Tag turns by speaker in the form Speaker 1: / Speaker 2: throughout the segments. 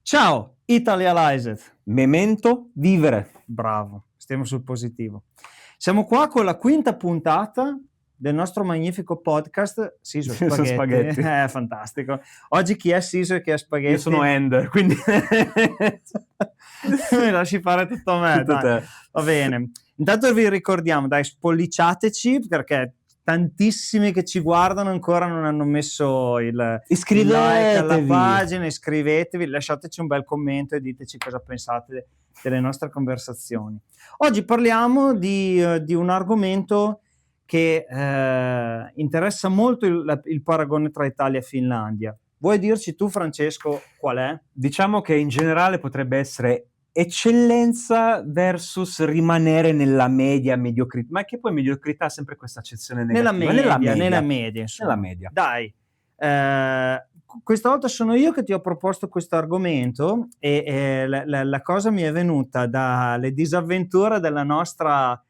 Speaker 1: Ciao, Italialized.
Speaker 2: Memento vivere.
Speaker 1: Bravo, stiamo sul positivo. Siamo qua con la quinta puntata del nostro magnifico podcast Siso e
Speaker 2: Siso e
Speaker 1: Spaghetti.
Speaker 2: Spaghetti.
Speaker 1: Fantastico. Oggi chi è Siso e chi è Spaghetti?
Speaker 2: Io sono Ender, quindi
Speaker 1: mi lasci fare tutto a me.
Speaker 2: tutto
Speaker 1: dai.
Speaker 2: te.
Speaker 1: Va bene. Intanto vi ricordiamo, dai, spolliciateci perché tantissimi che ci guardano ancora non hanno messo il like alla pagina. Iscrivetevi, lasciateci un bel commento e diteci cosa pensate delle nostre conversazioni. Oggi parliamo di un argomento che interessa molto il paragone tra Italia e Finlandia. Vuoi dirci tu, Francesco, qual è?
Speaker 2: Diciamo che in generale potrebbe essere eccellenza versus rimanere nella media, mediocrità, ma che poi mediocrità ha sempre questa accezione negativa.
Speaker 1: Nella media, insomma.
Speaker 2: Nella media.
Speaker 1: Dai, questa volta sono io che ti ho proposto questo argomento e la cosa mi è venuta dalle disavventure della nostra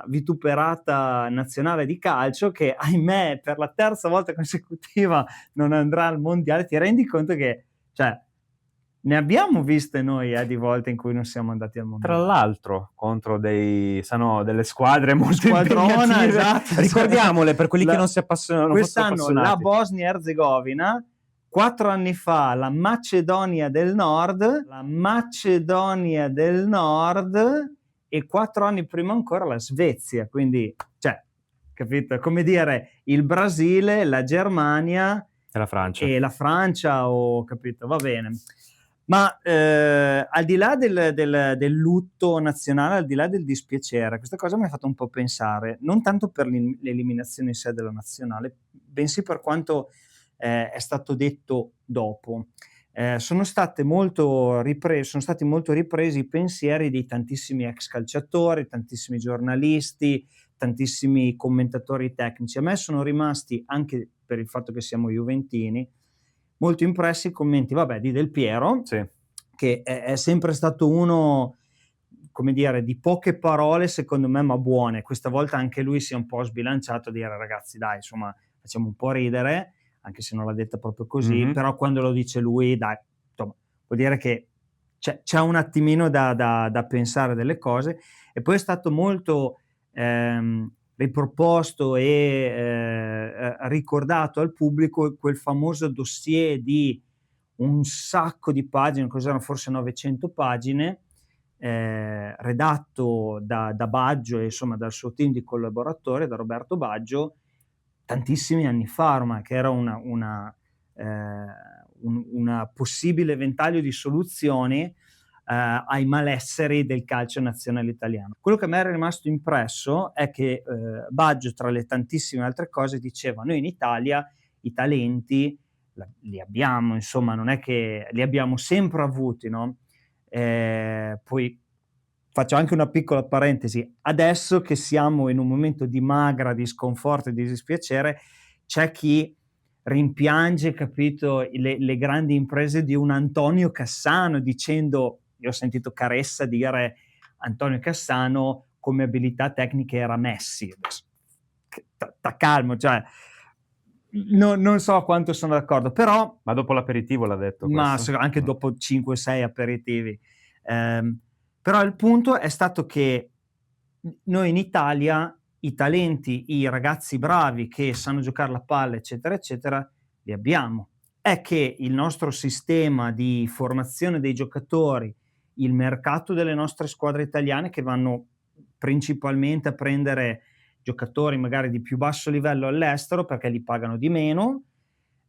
Speaker 1: vituperata nazionale di calcio che, ahimè, per la terza volta consecutiva non andrà al mondiale. Ti rendi conto che, cioè, ne abbiamo viste noi di volte in cui non siamo andati al mondiale.
Speaker 2: Tra l'altro contro delle squadre molto
Speaker 1: Squadrona, esatto.
Speaker 2: Ricordiamole per quelli che non si appassionano.
Speaker 1: Quest'anno la Bosnia-Erzegovina, 4 anni fa la Macedonia del Nord e 4 anni prima ancora la Svezia, quindi, cioè, capito? Come dire, il Brasile, la Germania
Speaker 2: e
Speaker 1: la Francia, capito? Va bene. Ma al di là del lutto nazionale, al di là del dispiacere, questa cosa mi ha fatto un po' pensare, non tanto per l'eliminazione in sé della nazionale, bensì per quanto è stato detto dopo. Sono stati molto ripresi i pensieri di tantissimi ex calciatori, tantissimi giornalisti, tantissimi commentatori tecnici. A me sono rimasti, anche per il fatto che siamo juventini, molto impressi i commenti, di Del Piero,
Speaker 2: sì,
Speaker 1: che è sempre stato uno, come dire, di poche parole secondo me, ma buone. Questa volta anche lui si è un po' sbilanciato a dire: ragazzi, dai, insomma, facciamo un po' ridere, anche se non l'ha detta proprio così, però quando lo dice lui, dai, insomma, vuol dire che c'è un attimino da pensare delle cose. E poi è stato molto riproposto e ricordato al pubblico quel famoso dossier di un sacco di pagine, cos'erano, forse 900 pagine, redatto da Baggio e insomma dal suo team di collaboratori, da Roberto Baggio, tantissimi anni fa ormai, che era una possibile ventaglio di soluzioni ai malesseri del calcio nazionale italiano. Quello che a me era rimasto impresso è che Baggio, tra le tantissime altre cose, diceva: noi in Italia i talenti li abbiamo, insomma, non è che li abbiamo sempre avuti, no? Poi faccio anche una piccola parentesi: adesso che siamo in un momento di magra, di sconforto e di dispiacere, c'è chi rimpiange, capito, le grandi imprese di un Antonio Cassano, dicendo, io ho sentito Caressa dire Antonio Cassano come abilità tecniche era Messi. Calmo, cioè non so quanto sono d'accordo, però...
Speaker 2: Ma dopo l'aperitivo l'ha detto questo?
Speaker 1: Ma anche dopo 5-6 aperitivi. Però il punto è stato che noi in Italia i talenti, i ragazzi bravi che sanno giocare la palla, eccetera, eccetera, li abbiamo. È che il nostro sistema di formazione dei giocatori, il mercato delle nostre squadre italiane che vanno principalmente a prendere giocatori magari di più basso livello all'estero perché li pagano di meno,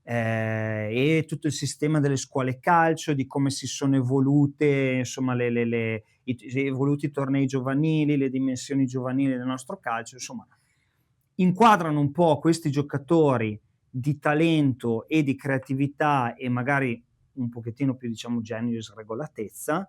Speaker 1: e tutto il sistema delle scuole calcio, di come si sono evolute, insomma, evoluti i tornei giovanili, le dimensioni giovanili del nostro calcio, insomma, inquadrano un po' questi giocatori di talento e di creatività e magari un pochettino più, diciamo, genio e sregolatezza,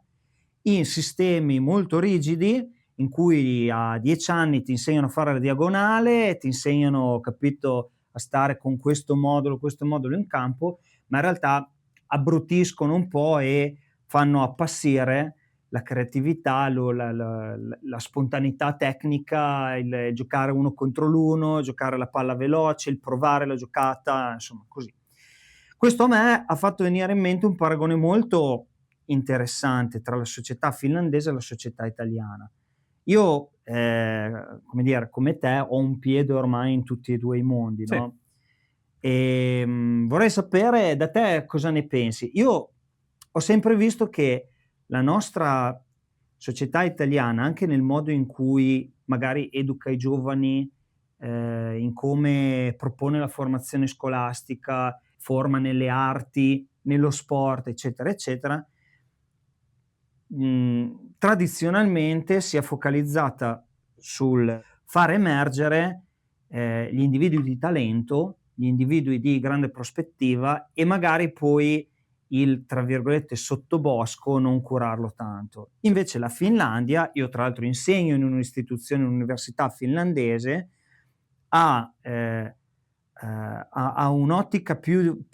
Speaker 1: in sistemi molto rigidi in cui a 10 anni ti insegnano a fare la diagonale, ti insegnano, capito, a stare con questo modulo in campo, ma in realtà abbruttiscono un po' e fanno appassire la creatività, la spontaneità tecnica, il giocare uno contro l'uno, giocare la palla veloce, il provare la giocata, insomma, così. Questo a me ha fatto venire in mente un paragone molto interessante tra la società finlandese e la società italiana. Io, come dire, come te, ho un piede ormai in tutti e 2 i mondi,
Speaker 2: Sì,
Speaker 1: no, vorrei sapere da te cosa ne pensi. Io ho sempre visto che la nostra società italiana, anche nel modo in cui magari educa i giovani, in come propone la formazione scolastica, forma nelle arti, nello sport, eccetera, eccetera, tradizionalmente si è focalizzata sul far emergere, gli individui di talento, gli individui di grande prospettiva e magari poi il, tra virgolette, "sottobosco" non curarlo tanto. Invece la Finlandia, io tra l'altro insegno in un'istituzione, un'università finlandese, ha un'ottica più,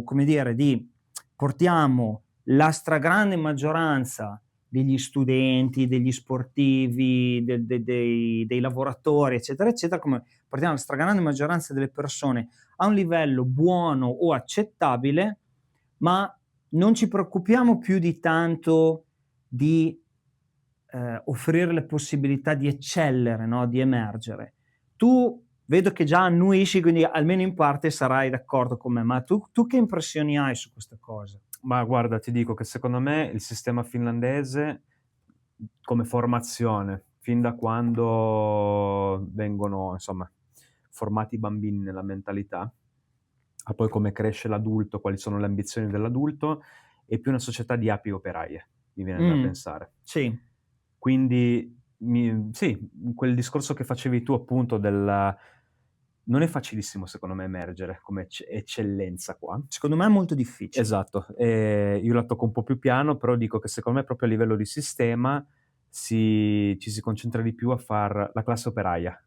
Speaker 1: come dire, di portiamo la stragrande maggioranza degli studenti, degli sportivi, dei lavoratori, eccetera, eccetera, come portiamo la stragrande maggioranza delle persone a un livello buono o accettabile, ma non ci preoccupiamo più di tanto di, offrire le possibilità di eccellere, no, di emergere. Tu vedo che già annuisci, quindi almeno in parte sarai d'accordo con me, ma tu che impressioni hai su questa cosa?
Speaker 2: ma guarda, ti dico che secondo me il sistema finlandese, come formazione, fin da quando vengono, insomma, formati i bambini nella mentalità, a poi come cresce l'adulto, quali sono le ambizioni dell'adulto, è più una società di api operaie, mi viene da
Speaker 1: Mh,
Speaker 2: pensare.
Speaker 1: sì.
Speaker 2: Quindi sì, quel discorso che facevi tu appunto del non è facilissimo secondo me emergere come eccellenza qua.
Speaker 1: Secondo me è molto difficile.
Speaker 2: Esatto, io la tocco un po' più piano, però dico che secondo me proprio a livello di sistema ci si concentra di più a far la classe operaia.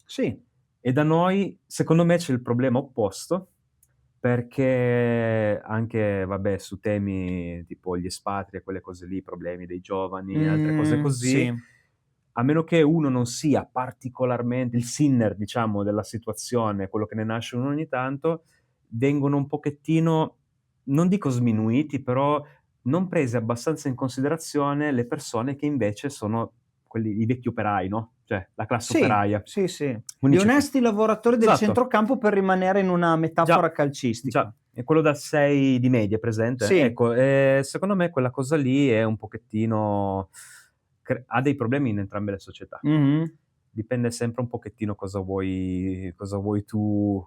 Speaker 1: Sì.
Speaker 2: E da noi, secondo me, c'è il problema opposto, perché anche, vabbè, su temi tipo gli espatri e quelle cose lì, problemi dei giovani e altre cose
Speaker 1: Sì.
Speaker 2: così, a meno che uno non sia particolarmente il sinner, diciamo, della situazione, quello che ne nasce uno ogni tanto, vengono un pochettino, non dico sminuiti, però non prese abbastanza in considerazione le persone che invece sono quelli i vecchi operai, no, cioè la classe
Speaker 1: Sì,
Speaker 2: operaia.
Speaker 1: sì, sì. Gli
Speaker 2: Quindi c'è que
Speaker 1: onesti lavoratori del
Speaker 2: esatto,
Speaker 1: centrocampo per rimanere in una
Speaker 2: già,
Speaker 1: metafora
Speaker 2: già,
Speaker 1: calcistica.
Speaker 2: è quello da 6 di media, presente?
Speaker 1: Sì.
Speaker 2: Ecco, secondo me quella cosa lì è un pochettino ha dei problemi in entrambe le società.
Speaker 1: Mh-mh.
Speaker 2: Dipende sempre un pochettino cosa vuoi tu,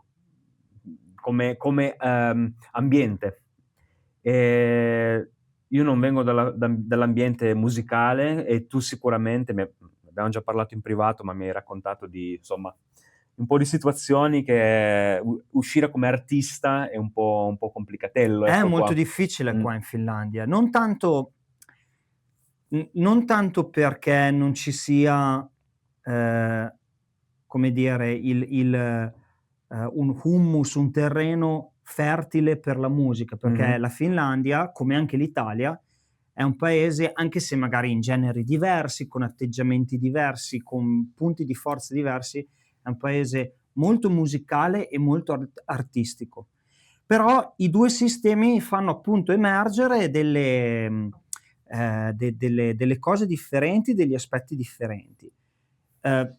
Speaker 2: come, ambiente. Ehm, io non vengo dall'ambiente musicale e tu sicuramente abbiamo già parlato in privato, ma mi hai raccontato di, insomma, un po' di situazioni che uscire come artista è un po' complicatello,
Speaker 1: È
Speaker 2: ecco
Speaker 1: molto
Speaker 2: qua.
Speaker 1: difficile
Speaker 2: Mh.
Speaker 1: qua in Finlandia, non tanto perché non ci sia, ehm, come dire, un hummus, un terreno fertile per la musica,
Speaker 2: Mh-mh.
Speaker 1: perché la Finlandia, come anche l'Italia, è un paese, anche se magari in generi diversi, con atteggiamenti diversi, con punti di forza diversi, è un paese molto musicale e molto artistico. Però i 2 sistemi fanno appunto emergere delle cose differenti, degli aspetti differenti. Ehm,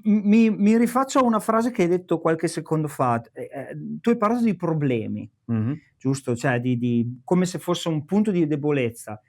Speaker 1: mi rifaccio a una frase che hai detto qualche secondo fa. Tu hai parlato di problemi,
Speaker 2: Mh-mh.
Speaker 1: giusto? Cioè di come se fosse un punto di debolezza.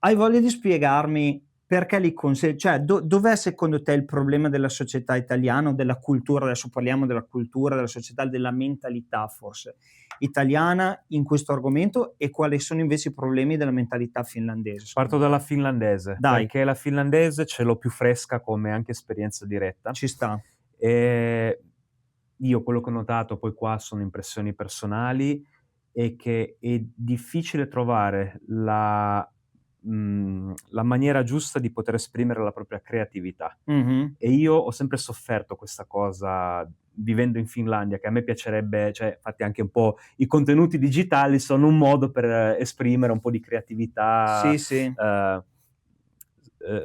Speaker 1: Hai voglia di spiegarmi perché li cioè dov'è secondo te il problema della società italiana o della cultura, adesso parliamo della cultura, della società, della mentalità forse, italiana in questo argomento e quali sono invece i problemi della mentalità finlandese
Speaker 2: Parto
Speaker 1: secondo te?
Speaker 2: dalla finlandese,
Speaker 1: Dai,
Speaker 2: perché la finlandese ce l'ho più fresca come anche esperienza diretta.
Speaker 1: ci sta.
Speaker 2: Ehm, io quello che ho notato, poi qua sono impressioni personali, è che è difficile trovare la maniera giusta di poter esprimere la propria creatività.
Speaker 1: Mh-mh.
Speaker 2: E io ho sempre sofferto questa cosa vivendo in Finlandia, che a me piacerebbe, cioè infatti anche un po' i contenuti digitali sono un modo per esprimere un po' di creatività,
Speaker 1: Sì, sì.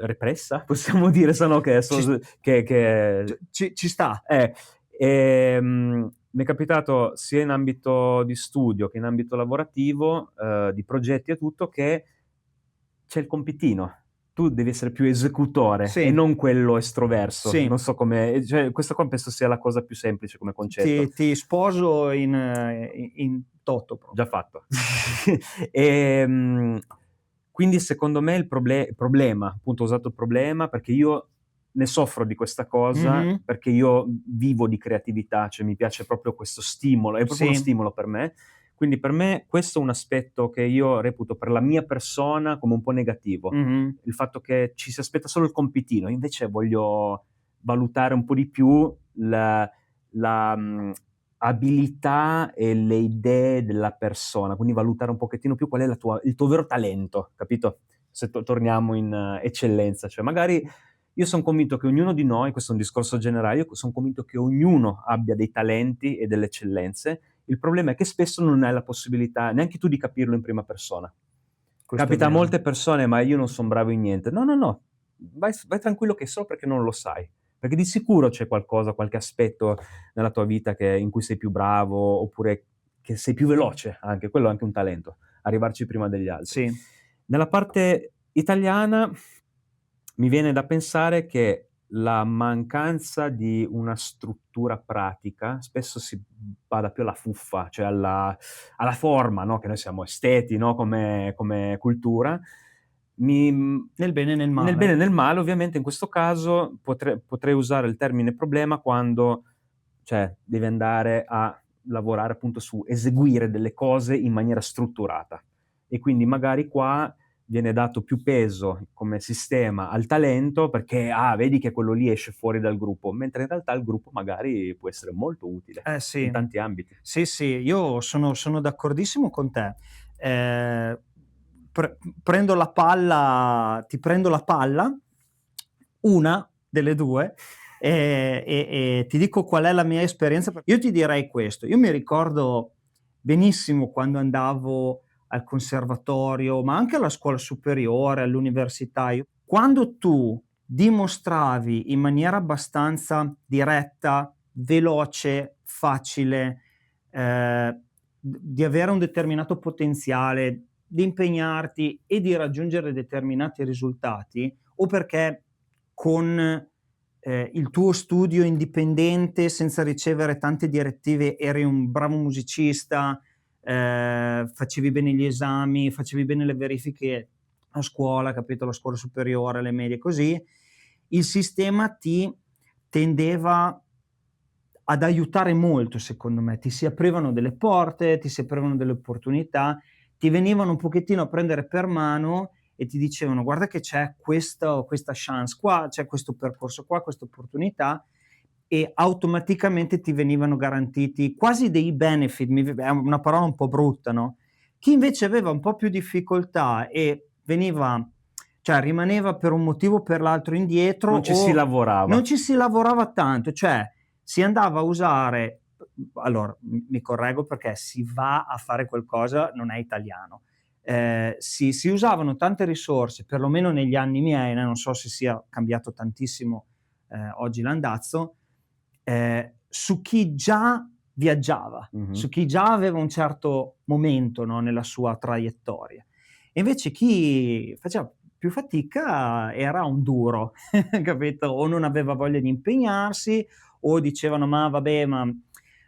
Speaker 2: repressa, possiamo dire, se no che
Speaker 1: Ci s
Speaker 2: che
Speaker 1: ci sta.
Speaker 2: eh, ehm, mi è capitato sia in ambito di studio che in ambito lavorativo, di progetti e tutto, che c'è il compitino. Tu devi essere più esecutore e
Speaker 1: Sì,
Speaker 2: non quello estroverso.
Speaker 1: sì.
Speaker 2: Non so come, cioè questa qua penso sia la cosa più semplice come concetto.
Speaker 1: Ti sposo in toto
Speaker 2: Già
Speaker 1: proprio.
Speaker 2: fatto. Ehm, quindi secondo me il problema, appunto ho usato il problema perché io ne soffro di questa cosa,
Speaker 1: Mh-mh.
Speaker 2: perché io vivo di creatività, cioè mi piace proprio questo stimolo, è proprio uno
Speaker 1: Sì.
Speaker 2: stimolo per me. Quindi per me questo è un aspetto che io reputo per la mia persona come un po' negativo.
Speaker 1: Mh-mh.
Speaker 2: Il fatto che ci si aspetta solo il compitino, invece voglio valutare un po' di più la, abilità e le idee della persona, quindi valutare un pochettino più qual è il tuo vero talento, capito? Se torniamo in eccellenza, cioè magari io son convinto che ognuno di noi, questo è un discorso generale, io son convinto che ognuno abbia dei talenti e delle eccellenze. Il problema è che spesso non hai la possibilità neanche tu di capirlo in prima persona.
Speaker 1: Questo è
Speaker 2: Capita a
Speaker 1: vero.
Speaker 2: molte persone: "Ma io non son bravo in niente". No, no, no, vai tranquillo che è solo perché non lo sai. Perché di sicuro c'è qualcosa, qualche aspetto nella tua vita in cui sei più bravo, oppure che sei più veloce anche, quello è anche un talento, arrivarci prima degli altri.
Speaker 1: Sì.
Speaker 2: Nella parte italiana mi viene da pensare che la mancanza di una struttura pratica, spesso si bada più alla fuffa, cioè alla forma, no, che noi siamo esteti, no, come cultura.
Speaker 1: Nel bene e nel
Speaker 2: Nel bene e
Speaker 1: male.
Speaker 2: nel male, ovviamente in questo caso potrei usare il termine problema quando, cioè, devi andare a lavorare appunto su eseguire delle cose in maniera strutturata. E quindi magari qua viene dato più peso come sistema al talento perché: "Ah, vedi che quello lì esce fuori dal gruppo", mentre in realtà il gruppo magari può essere molto utile
Speaker 1: Eh
Speaker 2: in
Speaker 1: sì.
Speaker 2: tanti ambiti.
Speaker 1: Sì, sì, io sono d'accordissimo con te. Ehm, prendo la palla ti prendo la palla, una delle 2, e ti dico qual è la mia esperienza. Io ti direi questo: io mi ricordo benissimo quando andavo al conservatorio, ma anche alla scuola superiore, all'università, quando tu dimostravi in maniera abbastanza diretta, veloce, facile, di avere un determinato potenziale, di impegnarti e di raggiungere determinati risultati, o perché con, il tuo studio indipendente, senza ricevere tante direttive, eri un bravo musicista, facevi bene gli esami, facevi bene le verifiche a scuola, capito, alla scuola superiore, alle medie, così, il sistema ti tendeva ad aiutare molto secondo me. Ti si aprivano delle porte, ti si aprivano delle opportunità, ti venivano un pochettino a prendere per mano e ti dicevano: "Guarda che c'è questa chance qua, c'è questo percorso qua, questa opportunità", e automaticamente ti venivano garantiti quasi dei benefit, è una parola un po' brutta, no, chi invece aveva un po' più difficoltà e rimaneva per un motivo o per l'altro indietro,
Speaker 2: Non ci si
Speaker 1: o non
Speaker 2: lavorava.
Speaker 1: ci si lavorava tanto, cioè si andava a usare, allora mi correggo perché si va a fare qualcosa non è italiano. Si usavano tante risorse, perlomeno negli anni miei, non so se sia cambiato tantissimo, oggi l'andazzo, su chi già viaggiava,
Speaker 2: Mh-mh.
Speaker 1: su chi già aveva un certo momento, no, nella sua traiettoria. E invece chi faceva più fatica era un duro, capito? O non aveva voglia di impegnarsi, o dicevano: "Ma vabbè, ma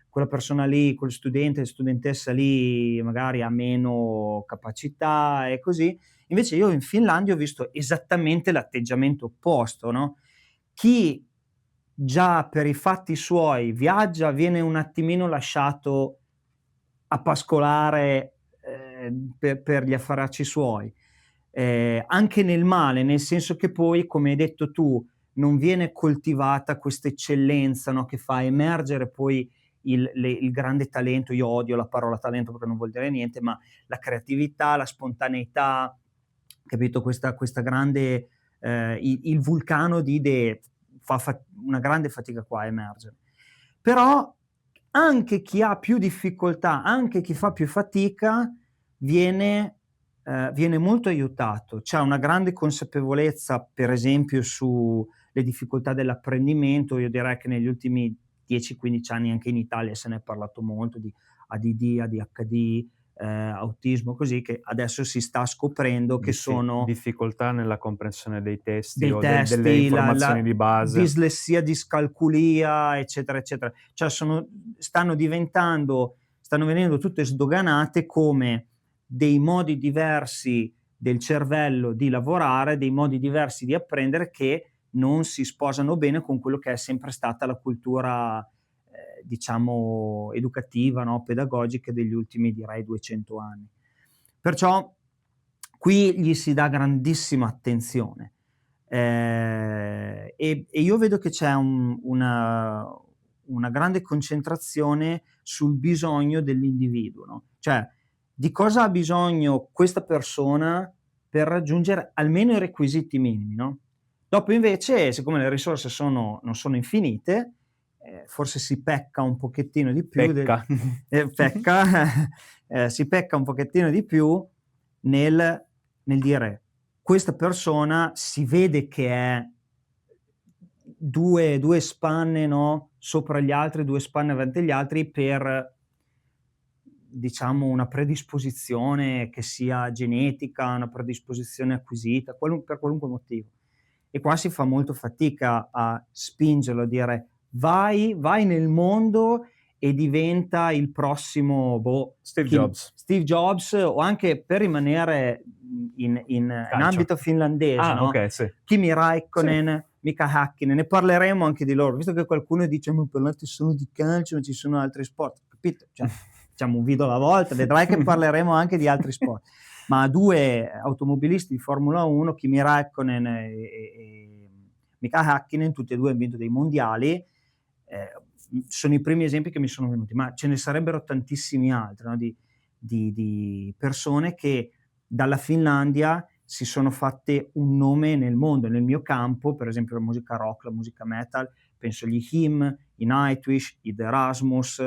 Speaker 1: quella persona lì, quel studente, studentessa lì magari ha meno capacità", e così. Invece io in Finlandia ho visto esattamente l'atteggiamento opposto, no, chi già per i fatti suoi viaggia, viene un attimino lasciato a pascolare, per gli affaracci suoi. Anche nel male, nel senso che poi, come hai detto tu, non viene coltivata questa eccellenza, no, che fa emergere poi il grande talento. Io odio la parola talento perché non vuol dire niente, ma la creatività, la spontaneità, capito, questa grande, il vulcano di idee fa una grande fatica qua a emergere. Però anche chi ha più difficoltà, anche chi fa più fatica viene molto aiutato. C'è una grande consapevolezza, per esempio, sulle difficoltà dell'apprendimento. Io direi che negli ultimi 10-15 anni anche in Italia se ne è parlato molto di ADD, ADHD, autismo, così, che adesso si sta scoprendo che sono
Speaker 2: difficoltà nella comprensione dei testi
Speaker 1: dei
Speaker 2: o delle
Speaker 1: testi,
Speaker 2: informazioni di base.
Speaker 1: dislessia, discalculia, eccetera, eccetera. Cioè stanno venendo tutte sdoganate come dei modi diversi del cervello di lavorare, dei modi diversi di apprendere che non si sposano bene con quello che è sempre stata la cultura, diciamo educativa, no, pedagogica degli ultimi, direi, 200 anni. Perciò qui gli si dà grandissima attenzione. E io vedo che c'è una grande concentrazione sul bisogno dell'individuo, no, cioè di cosa ha bisogno questa persona per raggiungere almeno i requisiti minimi, no? Dopo invece, siccome le risorse non sono infinite, forse si pecca un pochettino di più
Speaker 2: Pecca.
Speaker 1: si pecca un pochettino di più nel dire: questa persona si vede che è due spanne, no, sopra gli altri, 2 spanne avanti gli altri per, diciamo, una predisposizione che sia genetica, una predisposizione acquisita, per qualunque motivo. E qua si fa molto fatica a spingerlo, a dire: vai nel mondo e diventa il prossimo,
Speaker 2: Steve
Speaker 1: Jobs, o anche, per rimanere in ambito finlandese, no,
Speaker 2: Okay, sì.
Speaker 1: Kimi Räikkönen, Mika Häkkinen, ne parleremo anche di loro, visto che qualcuno dice: "Ma parlate solo di calcio, ma ci sono altri sport", capito? Cioè, facciamo un video alla volta, vedrai che parleremo anche di altri sport. Ma 2 automobilisti di Formula 1, Kimi Räikkönen e Mika Häkkinen, tutti e 2 han vinto dei mondiali, sono i primi esempi che mi sono venuti, ma ce ne sarebbero tantissimi altri, no, di persone che dalla Finlandia si sono fatte un nome nel mondo. Nel mio campo, per esempio la musica rock, la musica metal, penso agli Him, i Nightwish, i The Rasmus,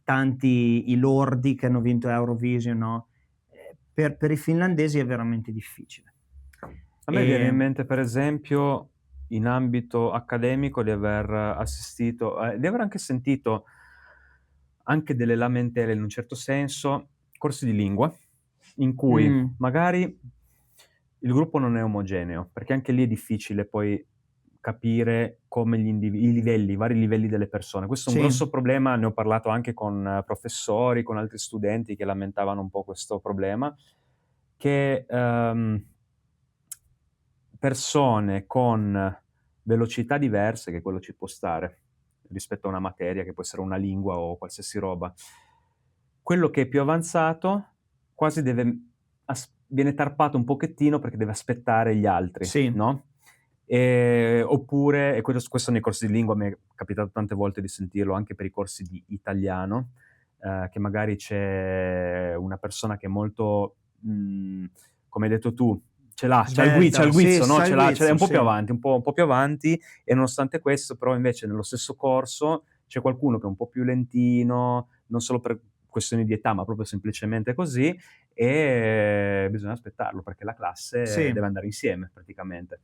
Speaker 1: tanti, i Lordi che hanno vinto Eurovision, no, per i finlandesi è veramente difficile.
Speaker 2: A me viene in mente, per esempio, in ambito accademico, di aver assistito di aver anche sentito anche delle lamentele, in un certo senso, corsi di lingua, in cui magari il gruppo non è omogeneo, perché anche lì è difficile poi capire come i vari livelli delle persone. Questo è un
Speaker 1: Sì.
Speaker 2: grosso problema, ne ho parlato anche con professori, con altri studenti che lamentavano un po' questo problema, che, persone con velocità diverse, che quello ci può stare, rispetto a una materia che può essere una lingua o qualsiasi roba. Quello che è più avanzato quasi viene tarpato un pochettino perché deve aspettare gli altri,
Speaker 1: Sì.
Speaker 2: no, oppure, e questo nei corsi di lingua mi è capitato tante volte di sentirlo anche per i corsi di italiano, che magari c'è una persona che è molto, come hai detto tu, c'ha il
Speaker 1: Svelta, sì,
Speaker 2: guizzo, no,
Speaker 1: c'ha il
Speaker 2: è
Speaker 1: guizzo,
Speaker 2: un po'
Speaker 1: sì.
Speaker 2: più avanti, un po' più avanti, e nonostante questo però invece nello stesso corso c'è qualcuno che è un po' più lentino, non solo per questioni di età, ma proprio semplicemente così, e bisogna aspettarlo perché la classe
Speaker 1: Sì.
Speaker 2: deve andare insieme praticamente.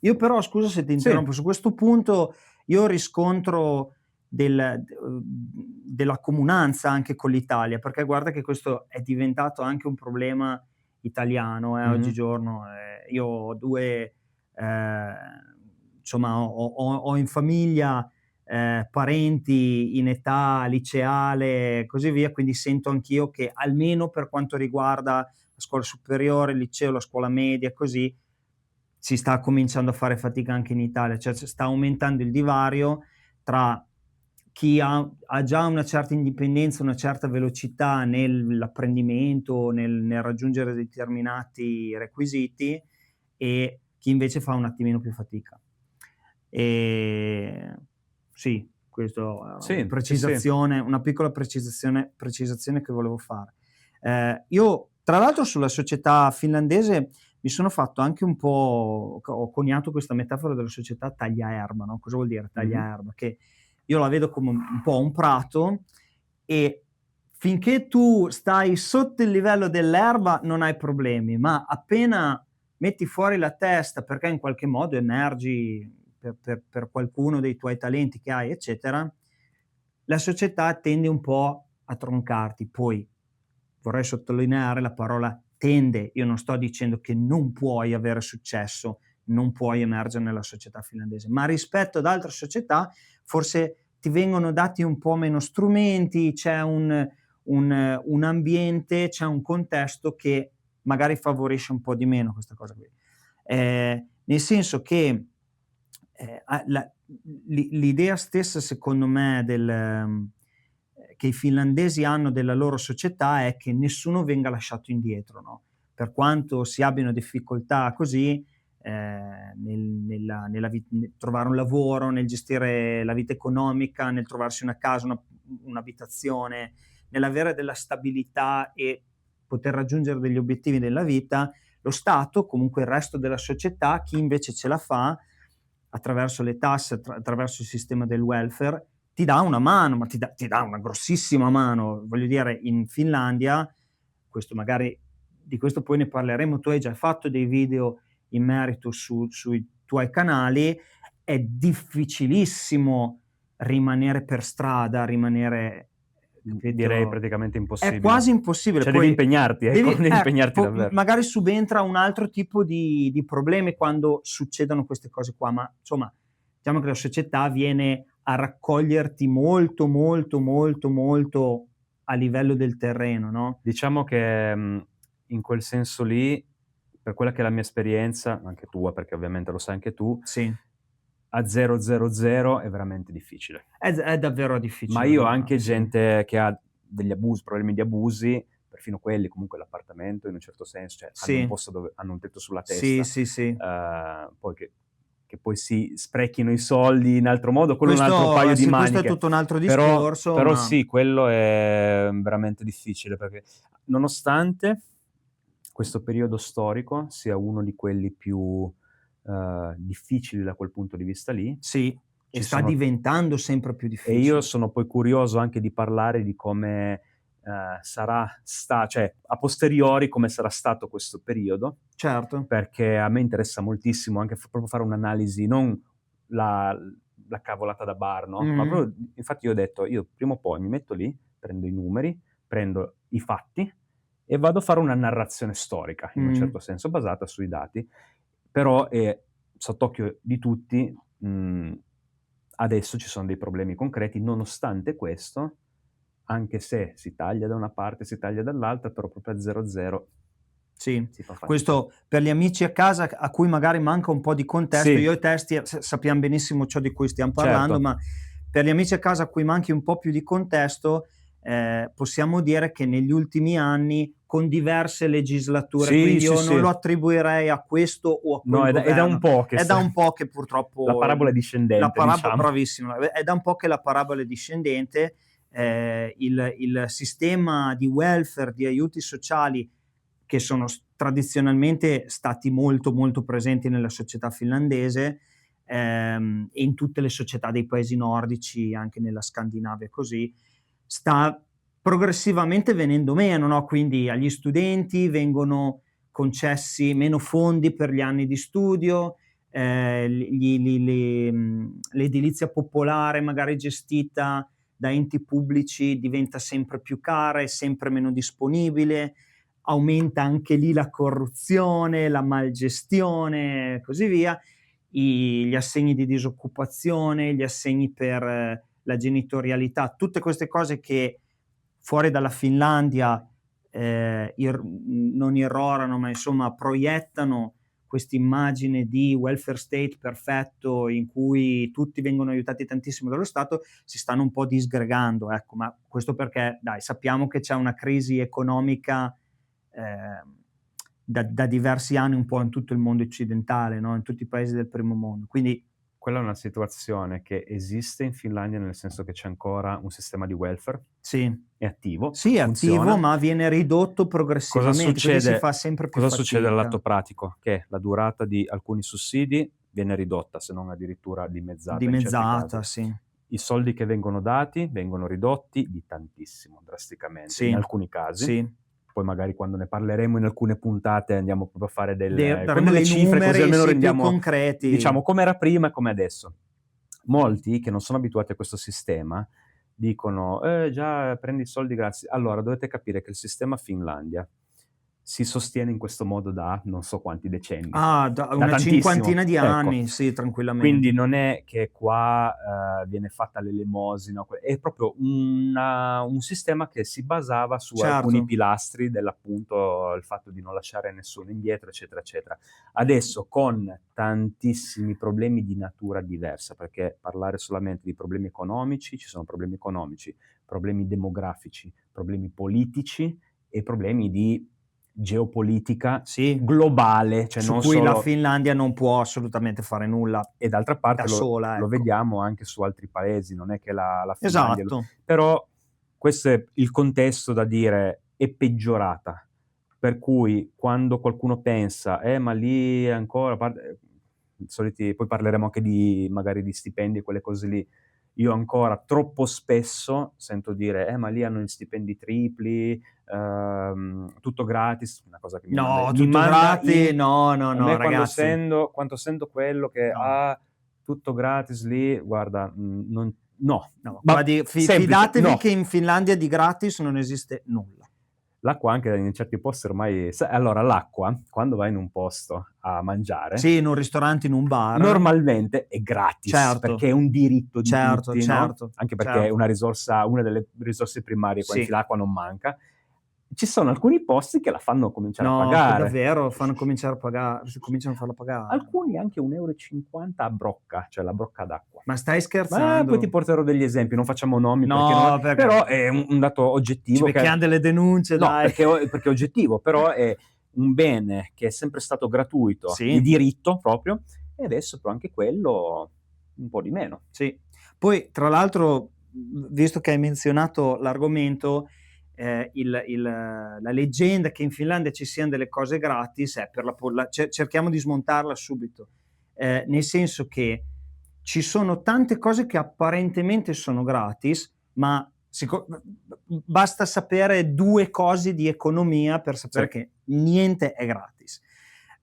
Speaker 1: Io però, scusa se ti
Speaker 2: Sì.
Speaker 1: interrompo, su questo punto io riscontro della comunanza anche con l'Italia, perché guarda che questo è diventato anche un problema italiano,
Speaker 2: Mh-mh.
Speaker 1: oggigiorno. Io ho 2, insomma, ho in famiglia, parenti in età liceale e così via, quindi sento anch'io che, almeno per quanto riguarda la scuola superiore, il liceo, la scuola media, così, si sta cominciando a fare fatica anche in Italia, cioè sta aumentando il divario tra chi ha già una certa indipendenza, una certa velocità nell'apprendimento, nel raggiungere determinati requisiti, e chi invece fa un attimino più fatica. Sì, questo è
Speaker 2: Sì, sì, sì.
Speaker 1: una piccola precisazione che volevo fare. Io tra l'altro sulla società finlandese mi sono fatto anche un po', ho coniato questa metafora della società tagliaerba, no, cosa vuol dire
Speaker 2: Mh-mh.
Speaker 1: tagliaerba? Che io la vedo come un po' un prato, e finché tu stai sotto il livello dell'erba non hai problemi, ma appena metti fuori la testa perché in qualche modo emergi per qualcuno dei tuoi talenti che hai, eccetera, la società tende un po' a troncarti. Poi vorrei sottolineare la parola tende. Io non sto dicendo che non puoi avere successo, non puoi emergere nella società finlandese, ma rispetto ad altre società forse ti vengono dati un po' meno strumenti, c'è un ambiente, c'è un contesto che magari favorisce un po' di meno questa cosa qui. Nel senso che l'idea stessa, secondo me, che i finlandesi hanno della loro società è che nessuno venga lasciato indietro, no? Per quanto si abbiano difficoltà così, nel trovare un lavoro, nel gestire la vita economica, nel trovarsi una casa, un'abitazione, nell'avere della stabilità e poter raggiungere degli obiettivi della vita, lo Stato, comunque il resto della società, chi invece ce la fa, attraverso le tasse, attraverso il sistema del welfare, ti dà una mano, ma ti dà una grossissima mano. Voglio dire, in Finlandia, questo magari di questo poi ne parleremo, tu hai già fatto dei video in merito sui tuoi canali, è difficilissimo rimanere per strada, rimanere,
Speaker 2: Direi
Speaker 1: capito?
Speaker 2: praticamente
Speaker 1: È
Speaker 2: impossibile.
Speaker 1: quasi impossibile.
Speaker 2: Cioè devi
Speaker 1: Poi
Speaker 2: impegnarti, ecco, devi impegnarti davvero.
Speaker 1: magari subentra un altro tipo di problemi quando succedono queste cose qua, ma insomma, diciamo che la società viene a raccoglierti molto, molto, molto, molto a livello del terreno, no?
Speaker 2: Diciamo che, in quel senso lì, per quella che è la mia esperienza, anche tua, perché ovviamente lo sai anche tu,
Speaker 1: Sì,
Speaker 2: a 000 è veramente difficile.
Speaker 1: è davvero
Speaker 2: Ma
Speaker 1: difficile
Speaker 2: io ho
Speaker 1: da
Speaker 2: anche
Speaker 1: sì.
Speaker 2: gente che ha degli abusi, problemi di abusi, perfino quelli, comunque l'appartamento in un certo senso, cioè hanno un
Speaker 1: Sì,
Speaker 2: posto dove hanno un tetto sulla
Speaker 1: sì,
Speaker 2: testa,
Speaker 1: sì, sì.
Speaker 2: poi che poi si sprechino i soldi in altro modo, quello è un altro paio di
Speaker 1: Sì, questo è
Speaker 2: maniche.
Speaker 1: tutto un altro
Speaker 2: Però
Speaker 1: discorso,
Speaker 2: però
Speaker 1: ma
Speaker 2: sì, quello è veramente difficile perché nonostante questo periodo storico sia uno di quelli più, difficili da quel punto di vista lì,
Speaker 1: sì, e
Speaker 2: ci
Speaker 1: sta
Speaker 2: sono
Speaker 1: diventando sempre più
Speaker 2: e io
Speaker 1: difficile.
Speaker 2: sono poi curioso anche di parlare di come, cioè a posteriori come sarà stato questo periodo,
Speaker 1: Certo.
Speaker 2: perché a me interessa moltissimo anche proprio fare un'analisi, non la la cavolata da bar, no, ma
Speaker 1: Mh-mh.
Speaker 2: proprio infatti io ho detto: "Io prima o poi mi metto lì, prendo i numeri, prendo i fatti e vado a fare una narrazione storica, in un
Speaker 1: Mh.
Speaker 2: certo senso, basata sui dati." Però è sott'occhio di tutti, adesso ci sono dei problemi concreti, nonostante questo, anche se si taglia da una parte, si taglia dall'altra, però proprio a 0-0
Speaker 1: Sì,
Speaker 2: si fa fatica.
Speaker 1: questo per gli amici a casa a cui magari manca un po' di contesto,
Speaker 2: Sì,
Speaker 1: io e te sappiam benissimo ciò di cui stiam parlando,
Speaker 2: certo.
Speaker 1: ma per gli amici a casa a cui manchi un po' più di contesto, possiamo dire che negli ultimi anni, con diverse legislature,
Speaker 2: Sì,
Speaker 1: quindi
Speaker 2: sì,
Speaker 1: io non
Speaker 2: sì.
Speaker 1: lo attribuirei a questo o a
Speaker 2: No,
Speaker 1: quel
Speaker 2: è da un
Speaker 1: governo.
Speaker 2: po' che
Speaker 1: È da un po' che
Speaker 2: la
Speaker 1: purtroppo
Speaker 2: parabola è
Speaker 1: la
Speaker 2: discendente, diciamo.
Speaker 1: bravissimo, è da un po' che la parabola è discendente, il sistema di welfare, di aiuti sociali che sono tradizionalmente stati molto, molto presenti nella società finlandese, e in tutte le società dei paesi nordici, anche nella Scandinavia e così, sta progressivamente venendo meno, no, quindi agli studenti vengono concessi meno fondi per gli anni di studio, l'edilizia popolare magari gestita da enti pubblici diventa sempre più cara e sempre meno disponibile, aumenta anche lì la corruzione, la malgestione e così via, gli assegni di disoccupazione, gli assegni per la genitorialità, tutte queste cose che fuori dalla Finlandia non irrorano, ma insomma proiettano quest'immagine di welfare state perfetto in cui tutti vengono aiutati tantissimo dallo Stato, si stanno un po' disgregando, ecco, ma questo perché, dai, sappiamo che c'è una crisi economica da diversi anni un po' in tutto il mondo occidentale, no? In tutti i paesi del primo mondo. Quindi
Speaker 2: Quella è una situazione che esiste in Finlandia, nel senso che c'è ancora un sistema di welfare,
Speaker 1: sì,
Speaker 2: è attivo,
Speaker 1: sì, è attivo,
Speaker 2: funziona.
Speaker 1: ma viene ridotto
Speaker 2: Cosa
Speaker 1: progressivamente, quindi si fa
Speaker 2: succede
Speaker 1: sempre più
Speaker 2: cosa succede
Speaker 1: fatica,
Speaker 2: all'atto pratico? Che la durata di alcuni sussidi viene ridotta, se non addirittura dimezzata in certi casi.
Speaker 1: dimezzata, sì,
Speaker 2: I soldi che vengono dati vengono ridotti di tantissimo, drasticamente, in
Speaker 1: sì,
Speaker 2: alcuni casi.
Speaker 1: sì,
Speaker 2: poi magari quando ne parleremo in alcune puntate andiamo proprio a fare con
Speaker 1: Daremo
Speaker 2: delle
Speaker 1: dei
Speaker 2: cifre, così
Speaker 1: numeri,
Speaker 2: almeno
Speaker 1: sì, più
Speaker 2: rendiamo,
Speaker 1: concreti.
Speaker 2: diciamo, come era prima e come adesso. Molti che non sono abituati a questo sistema dicono: già prendi i soldi grazie". Allora dovete capire che il sistema Finlandia si sostiene in questo modo da non so quanti decenni,
Speaker 1: Da
Speaker 2: da
Speaker 1: una
Speaker 2: tantissimo.
Speaker 1: cinquantina di
Speaker 2: Ecco,
Speaker 1: anni, sì, tranquillamente.
Speaker 2: quindi non è che qua, viene fatta l'elemosina, è proprio un sistema che si basava su alcuni
Speaker 1: Certo,
Speaker 2: pilastri dell'appunto il fatto di non lasciare nessuno indietro, eccetera, eccetera. Adesso con tantissimi problemi di natura diversa, perché parlare solamente di problemi economici, ci sono problemi economici, problemi demografici, problemi politici e problemi di geopolitica
Speaker 1: sì,
Speaker 2: globale, cioè
Speaker 1: su
Speaker 2: non
Speaker 1: cui la
Speaker 2: solo.
Speaker 1: Finlandia non può assolutamente fare nulla
Speaker 2: E d'altra
Speaker 1: da
Speaker 2: parte
Speaker 1: sola,
Speaker 2: lo
Speaker 1: ecco.
Speaker 2: vediamo anche su altri paesi, non è che la Finlandia lo
Speaker 1: Esatto.
Speaker 2: però questo è il contesto da dire è peggiorata. Per cui quando qualcuno pensa: ma lì è ancora a parte", i soliti, poi parleremo anche di magari di stipendi e quelle cose lì. Io ancora troppo spesso sento dire: ma lì hanno gli stipendi tripli, tutto gratis", una cosa che
Speaker 1: No,
Speaker 2: mi
Speaker 1: tutto
Speaker 2: manda
Speaker 1: gratis,
Speaker 2: in
Speaker 1: no, no,
Speaker 2: a
Speaker 1: no,
Speaker 2: me
Speaker 1: ragazzi,
Speaker 2: quando sento quello che:
Speaker 1: no.
Speaker 2: tutto gratis lì, guarda, non no,
Speaker 1: No,
Speaker 2: ma
Speaker 1: guardi,
Speaker 2: semplice,
Speaker 1: fidatevi
Speaker 2: no.
Speaker 1: che in Finlandia di gratis non esiste nulla.
Speaker 2: L'acqua anche in certi posti ormai allora l'acqua, quando vai in un posto a mangiare,
Speaker 1: Sì, in un ristorante, in un bar,
Speaker 2: normalmente è gratis, perché
Speaker 1: certo,
Speaker 2: è un diritto di
Speaker 1: certo,
Speaker 2: tutti, no,
Speaker 1: certo,
Speaker 2: anche perché è
Speaker 1: certo.
Speaker 2: una delle risorse primarie qua in
Speaker 1: Sì.
Speaker 2: l'acqua non manca. Ci sono alcuni posti che la fanno cominciare a
Speaker 1: No, che
Speaker 2: pagare.
Speaker 1: davvero fanno cominciare a cominciano a farla pagare.
Speaker 2: Alcuni anche 1,50 € a brocca, cioè la brocca d'acqua.
Speaker 1: Ma stai
Speaker 2: Ma poi ti
Speaker 1: scherzando?
Speaker 2: porterò degli esempi, non facciamo nomi perché non
Speaker 1: No, perché
Speaker 2: però è un dato
Speaker 1: ci
Speaker 2: oggettivo
Speaker 1: becchiam
Speaker 2: che
Speaker 1: delle denunce,
Speaker 2: no,
Speaker 1: dai.
Speaker 2: perché è oggettivo, però è un bene che è sempre stato gratuito, di
Speaker 1: Sì,
Speaker 2: diritto proprio, e adesso però anche quello un po' di meno.
Speaker 1: sì. Poi tra l'altro, visto che hai menzionato l'argomento, la leggenda che in Finlandia ci sian delle cose gratis è per cerchiamo di smontarla subito. Nel senso che ci sono tante cose che apparentemente sono gratis, ma basta sapere 2 cose di economia per
Speaker 2: Sì.
Speaker 1: sapere che niente è gratis.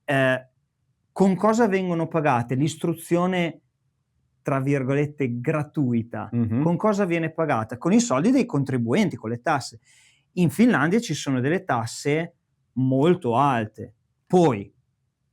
Speaker 1: Ehm, con cosa vengono pagate? L'istruzione, tra virgolette, "gratuita".
Speaker 2: Mh-mh.
Speaker 1: Con cosa viene pagata? Con i soldi dei contribuenti, con le tasse. In Finlandia ci sono delle tasse molto alte. Poi,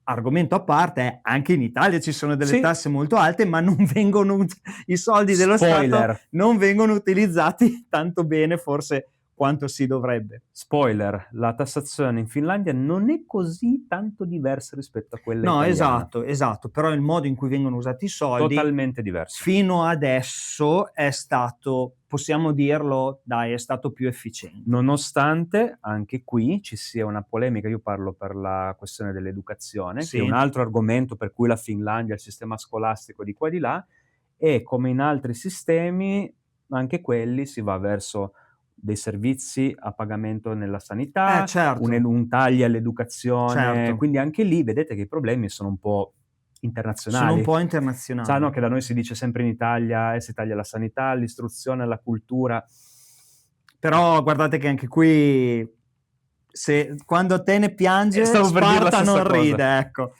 Speaker 1: argomento a parte, anche in Italia ci sono delle
Speaker 2: Sì.
Speaker 1: tasse molto alte, ma non vengono i soldi dello Stato
Speaker 2: Spoiler.
Speaker 1: non vengono utilizzati tanto bene forse quanto si dovrebbe.
Speaker 2: Spoiler, la tassazione in Finlandia non è così tanto diversa rispetto a quella
Speaker 1: No,
Speaker 2: italiana.
Speaker 1: esatto, esatto, però il modo in cui vengono usati i soldi
Speaker 2: Totalmente diversa.
Speaker 1: fino adesso è stato, possiamo dirlo, dai, è stato più efficiente.
Speaker 2: Nonostante anche qui ci sia una polemica, io parlo per la questione dell'educazione, che è un
Speaker 1: Sì,
Speaker 2: altro argomento per cui la Finlandia, il sistema scolastico di qua e di là, e come in altri sistemi, anche quelli si va verso dei servizi a pagamento nella sanità,
Speaker 1: certo,
Speaker 2: un tagli all'educazione,
Speaker 1: certo.
Speaker 2: quindi anche lì vedete che i problemi sono un po'
Speaker 1: Sono un
Speaker 2: internazionali.
Speaker 1: po'
Speaker 2: Sai, no,
Speaker 1: internazionali.
Speaker 2: che da noi si dice sempre in Italia, si taglia la sanità, l'istruzione, la cultura.
Speaker 1: Però guardate che anche qui, se quando Atene piange,
Speaker 2: Stavo per dir la
Speaker 1: Sparta
Speaker 2: stessa
Speaker 1: non
Speaker 2: cosa.
Speaker 1: ride, ecco.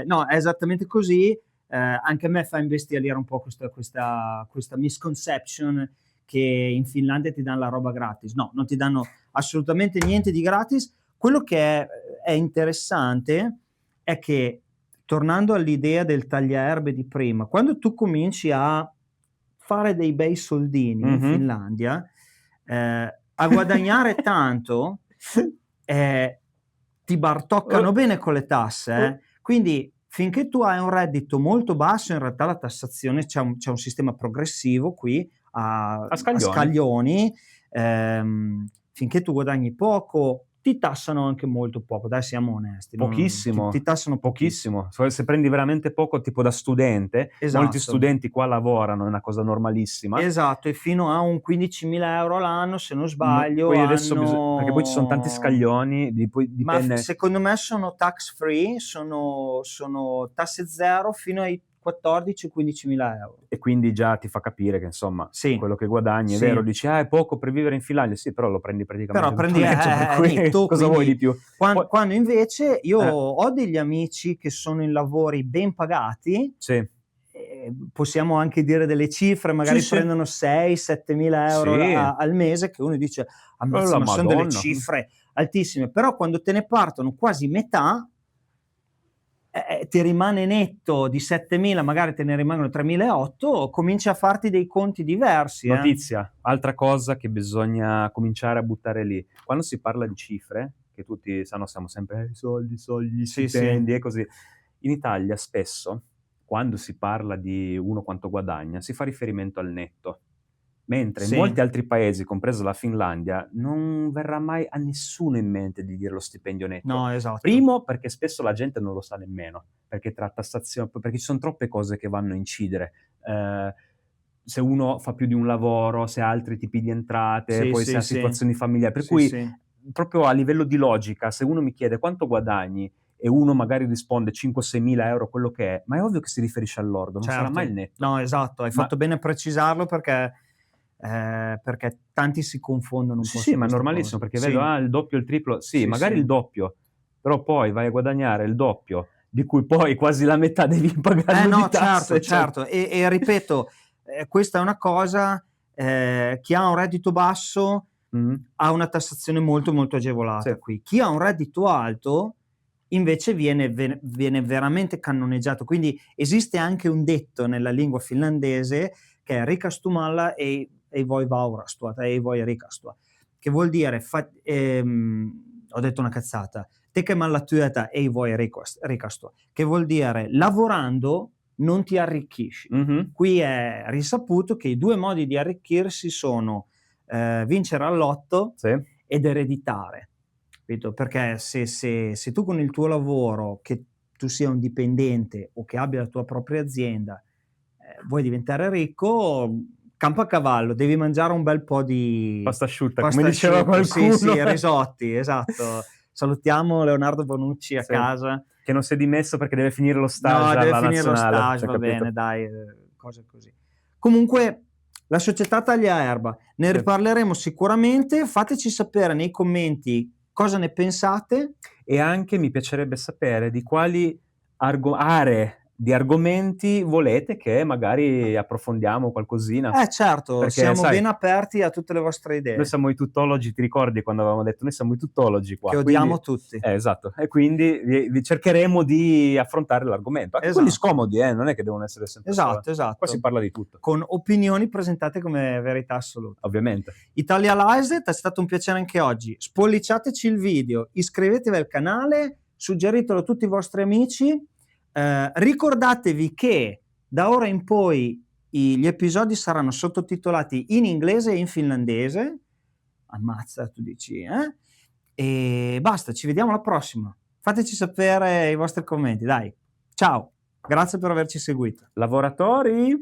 Speaker 1: No, è esattamente così. Anche a me fa imbestialire un po' questa misconception che in Finlandia ti dan la roba gratis. No, non ti danno assolutamente niente di gratis. Quello che è interessante è che, tornando all'idea del tagliaerbe di prima, quando tu cominci a fare dei bei soldini in
Speaker 2: Mh-mh.
Speaker 1: Finlandia, a guadagnare tanto, ehm, ti
Speaker 2: Uh,
Speaker 1: bartoccano bene con le tasse,
Speaker 2: uh,
Speaker 1: Quindi finché tu hai un reddito molto basso, in realtà la tassazione c'è un sistema progressivo qui
Speaker 2: a
Speaker 1: a
Speaker 2: scaglioni.
Speaker 1: scaglioni, finché tu guadagni poco, ti tassano anche molto poco, dai, siamo onesti, non ti
Speaker 2: Pochissimo,
Speaker 1: tassano pochissimo.
Speaker 2: pochissimo. Se prendi veramente poco, tipo da studente, molti
Speaker 1: Esatto.
Speaker 2: studenti qua lavorano, è una cosa normalissima.
Speaker 1: Esatto, e fino a un 15.000 € l'anno, se non sbaglio,
Speaker 2: Poi adesso perché poi ci son tanti
Speaker 1: hanno,
Speaker 2: scaglioni, poi
Speaker 1: ma
Speaker 2: dipende.
Speaker 1: secondo me sono tax free, sono tasse 0 fino ai 14-15.000 euro.
Speaker 2: E quindi già ti fa capire che insomma
Speaker 1: Sì,
Speaker 2: quello che guadagni è
Speaker 1: sì.
Speaker 2: vero, dici è poco per vivere in Finlandia, sì, però lo prendi praticamente
Speaker 1: Però
Speaker 2: tutto
Speaker 1: prendi
Speaker 2: netto, per cui
Speaker 1: netto,
Speaker 2: cosa vuoi
Speaker 1: quindi
Speaker 2: di più? Poi
Speaker 1: quando invece io
Speaker 2: eh,
Speaker 1: ho degli amici che sono in lavori ben pagati,
Speaker 2: sì,
Speaker 1: possiamo anche dire delle cifre,
Speaker 2: sì,
Speaker 1: magari
Speaker 2: sì,
Speaker 1: prendono 6-7.000 euro
Speaker 2: sì,
Speaker 1: al mese, che uno dice:
Speaker 2: oh
Speaker 1: "Ammazza,
Speaker 2: la
Speaker 1: ma son delle
Speaker 2: Madonna,
Speaker 1: cifre altissime", però quando te ne partono quasi metà, ti rimane netto di 7.000, magari te ne rimangono 3.800, cominci a farti dei conti diversi,
Speaker 2: Notizia, altra cosa che bisogna cominciare a buttare lì. Quando si parla di cifre, che tutti sanno siamo sempre: i soldi, gli
Speaker 1: Sì, sì.
Speaker 2: stipendi" e così. In Italia spesso, quando si parla di uno quanto guadagna, si fa riferimento al netto, mentre in
Speaker 1: Sì.
Speaker 2: molti altri paesi, compresa la Finlandia, non verrà mai a nessuno in mente di dire lo stipendio netto.
Speaker 1: No, esatto.
Speaker 2: Primo, perché spesso la gente non lo sa nemmeno, perché tra perché ci son troppe cose che vanno a incidere. Ehm, Se uno fa più di un lavoro, se ha altri tipi di entrate,
Speaker 1: Sì,
Speaker 2: poi se
Speaker 1: sì,
Speaker 2: ha
Speaker 1: sì.
Speaker 2: situazioni familiari. Per
Speaker 1: Sì,
Speaker 2: cui,
Speaker 1: sì.
Speaker 2: proprio a livello di logica, se uno mi chiede: "Quanto guadagni?" e uno magari risponde 5 o 6.000 € quello che è, ma è ovvio che si riferisce al lordo, non sarà mai il
Speaker 1: Certo.
Speaker 2: netto.
Speaker 1: No, esatto, hai
Speaker 2: Ma
Speaker 1: fatto bene a precisarlo perché tanti si confondono un
Speaker 2: sì,
Speaker 1: po'
Speaker 2: sì,
Speaker 1: su
Speaker 2: ma è
Speaker 1: questa
Speaker 2: normalissimo
Speaker 1: cosa.
Speaker 2: perché vedo:
Speaker 1: Sì,
Speaker 2: "Ah, il doppio, il triplo", sì,
Speaker 1: sì,
Speaker 2: magari il
Speaker 1: sì.
Speaker 2: doppio, però poi vai a guadagnare il doppio, di cui poi quasi la metà devi pagarlo di
Speaker 1: No, certo,
Speaker 2: tasse, cioè
Speaker 1: certo. Ripeto, questa è una cosa, chi ha un reddito basso
Speaker 2: mh-mh,
Speaker 1: ha una tassazione molto, molto
Speaker 2: sì,
Speaker 1: agevolata qui. Chi ha un reddito alto invece viene veramente cannoneggiato. Quindi esiste anche un detto nella lingua finlandese che è rikastumalla ei voi vaurastua, ei voi rikastua, che vuol dire ho detto una cazzata, tekemällä työtä ei voi rikastua, che vuol dire lavorando non ti arricchisci.
Speaker 2: mh-mh,
Speaker 1: Qui è risaputo che i 2 modi di arricchirsi sono, vincere al lotto
Speaker 2: sì,
Speaker 1: ed ereditare, capito? Perché se tu con il tuo lavoro, che tu sia un dipendente o che abbia la tua propria azienda, vuoi diventare ricco, campo a cavallo, devi mangiare un bel po' di
Speaker 2: pasta asciutta, come
Speaker 1: pasta
Speaker 2: diceva
Speaker 1: asciutta, sì,
Speaker 2: qualcuno.
Speaker 1: sì, risotti, esatto. Salutiamo Leonardo Bonucci a
Speaker 2: Sì,
Speaker 1: casa.
Speaker 2: che non si è dimesso perché deve finire lo
Speaker 1: No,
Speaker 2: stage
Speaker 1: deve
Speaker 2: alla
Speaker 1: finire lo
Speaker 2: nazionale,
Speaker 1: stage,
Speaker 2: cioè
Speaker 1: va bene
Speaker 2: capito?
Speaker 1: dai, cose così. Comunque la società taglia erba, ne
Speaker 2: Sì.
Speaker 1: riparleremo sicuramente, fateci sapere nei commenti cosa ne pensate.
Speaker 2: E anche mi piacerebbe sapere di quali aree di argomenti volete che magari approfondiamo qualcosina,
Speaker 1: Certo,
Speaker 2: perché
Speaker 1: siamo
Speaker 2: sai,
Speaker 1: ben aperti a tutte le vostre
Speaker 2: noi
Speaker 1: idee,
Speaker 2: siamo i tuttologi, ti ricordi quando avevamo detto: "Noi siamo i tuttologi
Speaker 1: che
Speaker 2: qua", quindi
Speaker 1: odiamo tutti.
Speaker 2: esatto, e quindi vi cercheremo di affrontare l'argomento, anche quelli
Speaker 1: Esatto,
Speaker 2: scomodi non è che devono essere sempre solo
Speaker 1: esatto,
Speaker 2: qua si
Speaker 1: esatto.
Speaker 2: parla di tutto,
Speaker 1: Con opinioni presentate come verità assolute.
Speaker 2: ovviamente.
Speaker 1: Italialized, è stato un piacere anche oggi. Spolliciateci il video, iscrivetevi al canale, suggeritelo a tutti i vostri amici. Ricordatevi che da ora in poi gli episodi saranno sottotitolati in inglese e in finlandese. Ammazza, tu dici, eh? E basta, ci vediamo alla prossima. Fateci sapere i vostri commenti, dai. Ciao, grazie per averci seguito.
Speaker 2: Lavoratori?